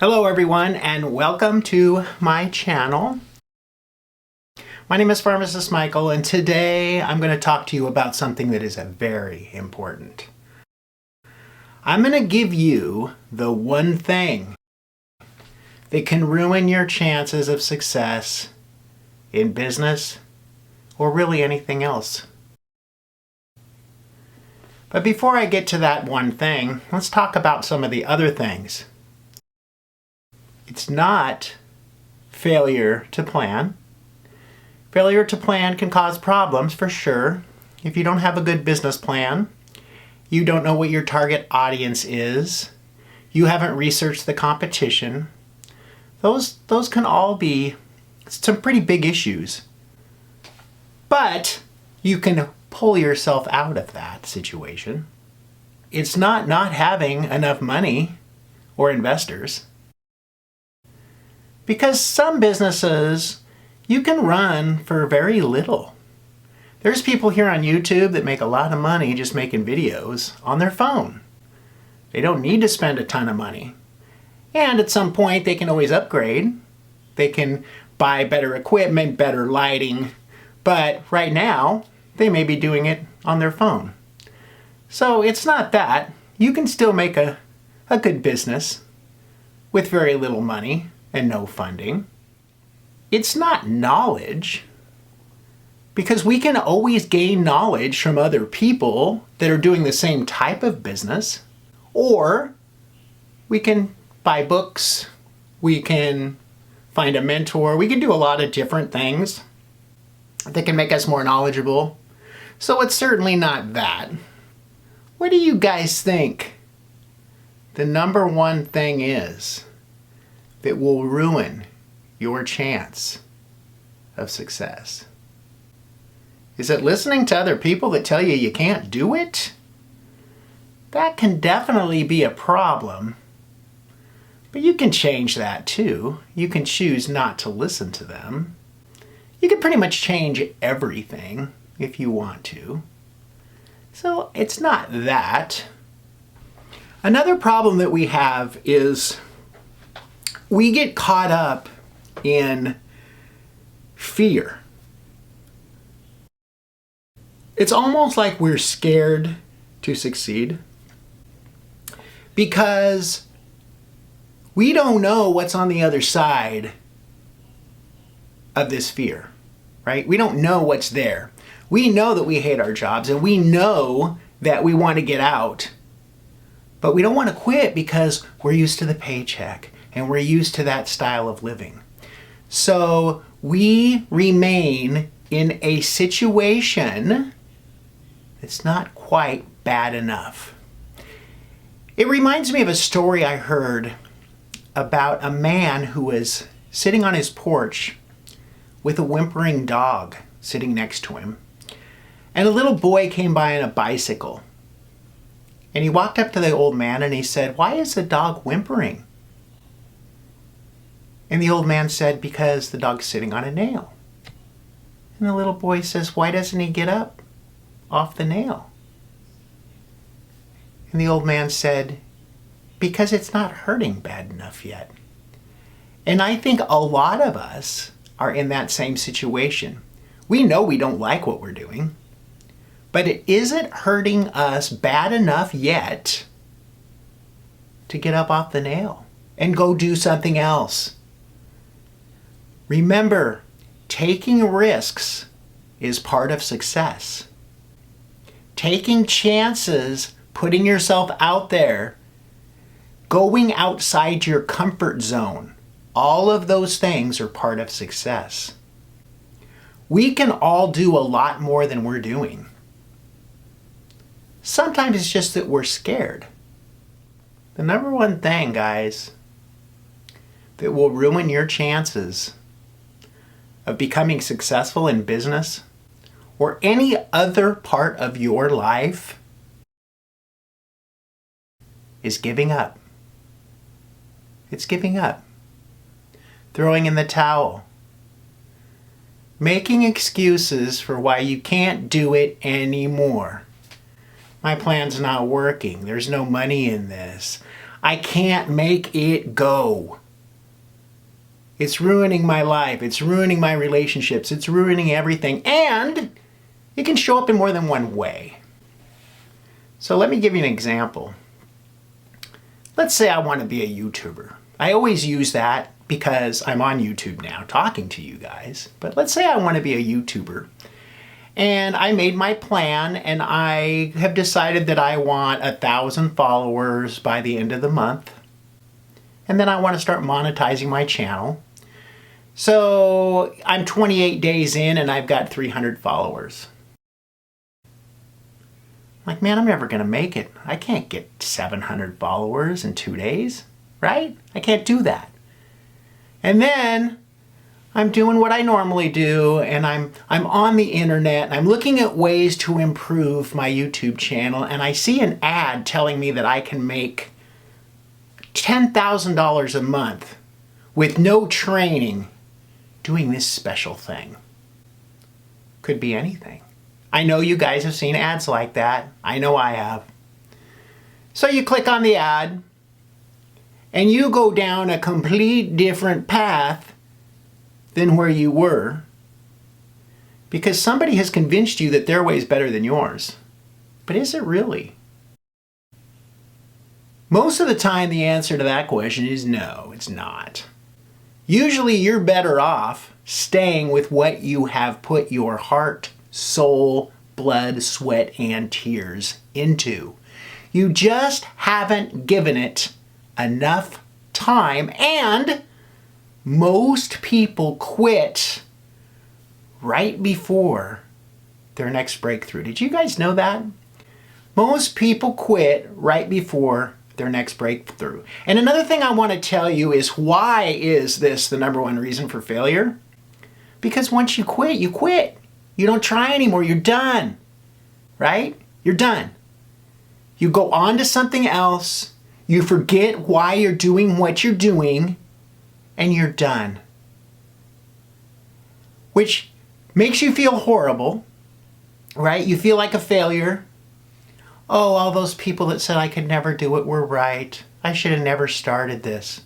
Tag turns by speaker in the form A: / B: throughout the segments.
A: Hello everyone and welcome to my channel. My name is Pharmacist Michael and today I'm going to talk to you about something that is very important. I'm going to give you the one thing that can ruin your chances of success in business or really anything else. But before I get to that one thing, let's talk about some of the other things. It's not failure to plan. Failure to plan can cause problems for sure. If you don't have a good business plan, you don't know what your target audience is, you haven't researched the competition, those can all be some pretty big issues. But you can pull yourself out of that situation. It's not having enough money or investors. Because some businesses you can run for very little. There's people here on YouTube that make a lot of money just making videos on their phone. They don't need to spend a ton of money. And at some point they can always upgrade. They can buy better equipment, better lighting. But right now, they may be doing it on their phone. So it's not that. You can still make a good business with very little money and no funding. It's not knowledge, because we can always gain knowledge from other people that are doing the same type of business, or we can buy books, we can find a mentor, we can do a lot of different things that can make us more knowledgeable. So it's certainly not that. What do you guys think the number one thing is that will ruin your chance of success? Is it listening to other people that tell you you can't do it? That can definitely be a problem, but you can change that too. You can choose not to listen to them. You can pretty much change everything if you want to. So it's not that. Another problem that we have is we get caught up in fear. It's almost like we're scared to succeed because we don't know what's on the other side of this fear, right? We don't know what's there. We know that we hate our jobs and we know that we want to get out, but we don't want to quit because we're used to the paycheck and we're used to that style of living. So we remain in a situation that's not quite bad enough. It reminds me of a story I heard about a man who was sitting on his porch with a whimpering dog sitting next to him. And a little boy came by on a bicycle. And he walked up to the old man and he said, "Why is the dog whimpering?" And the old man said, "Because the dog's sitting on a nail." And the little boy says, "Why doesn't he get up off the nail?" And the old man said, "Because it's not hurting bad enough yet." And I think a lot of us are in that same situation. We know we don't like what we're doing, but it isn't hurting us bad enough yet to get up off the nail and go do something else. Remember, taking risks is part of success. Taking chances, putting yourself out there, going outside your comfort zone, all of those things are part of success. We can all do a lot more than we're doing. Sometimes it's just that we're scared. The number one thing, guys, that will ruin your chances of becoming successful in business or any other part of your life is giving up. It's giving up. Throwing in the towel. Making excuses for why you can't do it anymore. My plan's not working. There's no money in this. I can't make it go. It's ruining my life. It's ruining my relationships. It's ruining everything. And it can show up in more than one way. So let me give you an example. Let's say I want to be a YouTuber. I always use that because I'm on YouTube now talking to you guys. But let's say I want to be a YouTuber. And I made my plan and I have decided that I want 1,000 followers by the end of the month. And then I want to start monetizing my channel. So I'm 28 days in and I've got 300 followers. Like, man, I'm never going to make it. I can't get 700 followers in 2 days, right? I can't do that. And then I'm doing what I normally do, and I'm on the internet, and I'm looking at ways to improve my YouTube channel, and I see an ad telling me that I can make $10,000 a month with no training doing this special thing. Could be anything. I know you guys have seen ads like that. I know I have. So you click on the ad, and you go down a complete different path than where you were, because somebody has convinced you that their way is better than yours. But is it really? Most of the time, the answer to that question is no, it's not. Usually you're better off staying with what you have put your heart, soul, blood, sweat, and tears into. You just haven't given it enough time, and most people quit right before their next breakthrough. Did you guys know that? Most people quit right before their next breakthrough. And another thing I want to tell you is, why is this the number one reason for failure? Because once you quit, you quit. You don't try anymore. You're done. Right? You're done. You go on to something else. You forget why you're doing what you're doing, and you're done. Which makes you feel horrible, right? You feel like a failure. Oh, all those people that said I could never do it were right. I should have never started this.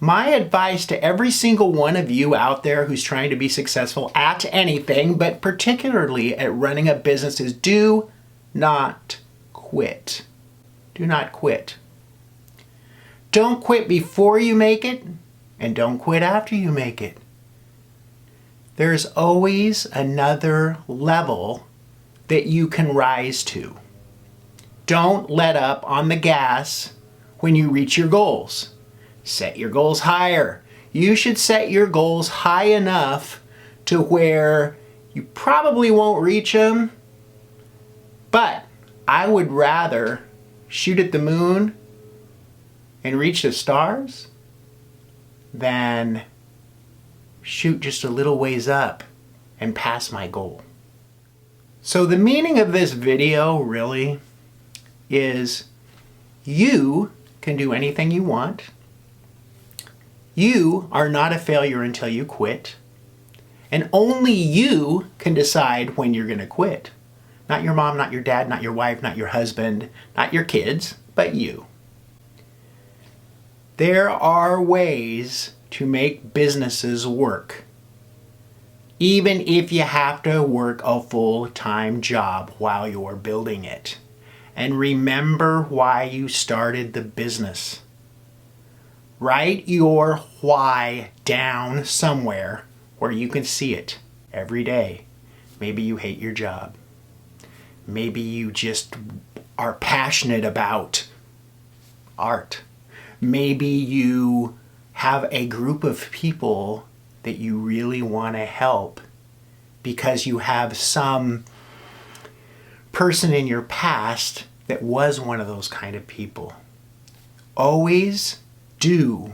A: My advice to every single one of you out there who's trying to be successful at anything, but particularly at running a business, is do not quit. Do not quit. Don't quit before you make it, and don't quit after you make it. There's always another level that you can rise to. Don't let up on the gas when you reach your goals. Set your goals higher. You should set your goals high enough to where you probably won't reach them, but I would rather shoot at the moon and reach the stars than shoot just a little ways up and pass my goal. So the meaning of this video really is, you can do anything you want. You are not a failure until you quit. And only you can decide when you're going to quit. Not your mom, not your dad, not your wife, not your husband, not your kids, but you. There are ways to make businesses work, even if you have to work a full-time job while you're building it. And remember why you started the business. Write your why down somewhere where you can see it every day. Maybe you hate your job. Maybe you just are passionate about art. Maybe you have a group of people that you really want to help because you have some person in your past that was one of those kind of people. Always do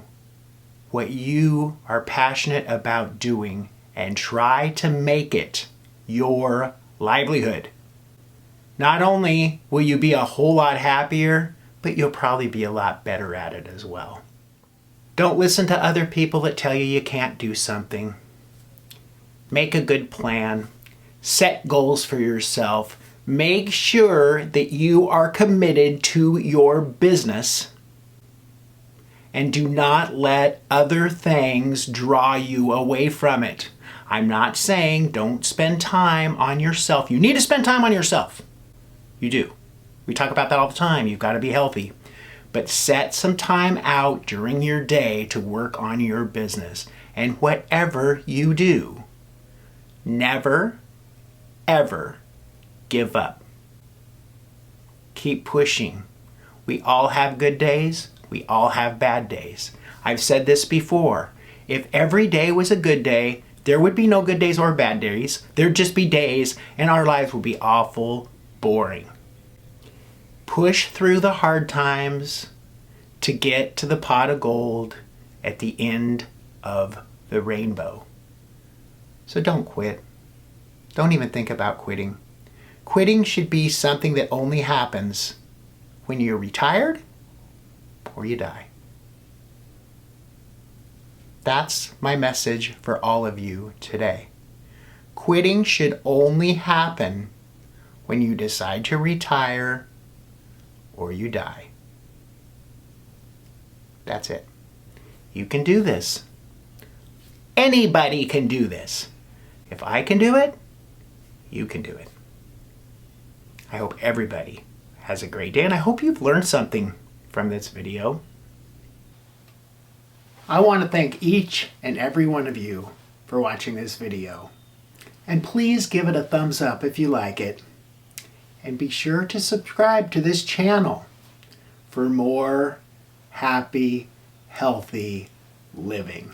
A: what you are passionate about doing and try to make it your livelihood. Not only will you be a whole lot happier, but you'll probably be a lot better at it as well. Don't listen to other people that tell you you can't do something. Make a good plan. Set goals for yourself. Make sure that you are committed to your business and do not let other things draw you away from it. I'm not saying don't spend time on yourself. You need to spend time on yourself. You do. We talk about that all the time. You've got to be healthy. But set some time out during your day to work on your business. And whatever you do, never, ever give up. Keep pushing. We all have good days. We all have bad days. I've said this before. If every day was a good day, there would be no good days or bad days. There'd just be days, and our lives would be awful boring. Push through the hard times to get to the pot of gold at the end of the rainbow. So don't quit. Don't even think about quitting. Quitting should be something that only happens when you're retired or you die. That's my message for all of you today. Quitting should only happen when you decide to retire or you die. That's it. You can do this. Anybody can do this. If I can do it, you can do it. I hope everybody has a great day, and I hope you've learned something from this video. I want to thank each and every one of you for watching this video. And please give it a thumbs up if you like it. And be sure to subscribe to this channel for more happy, healthy living.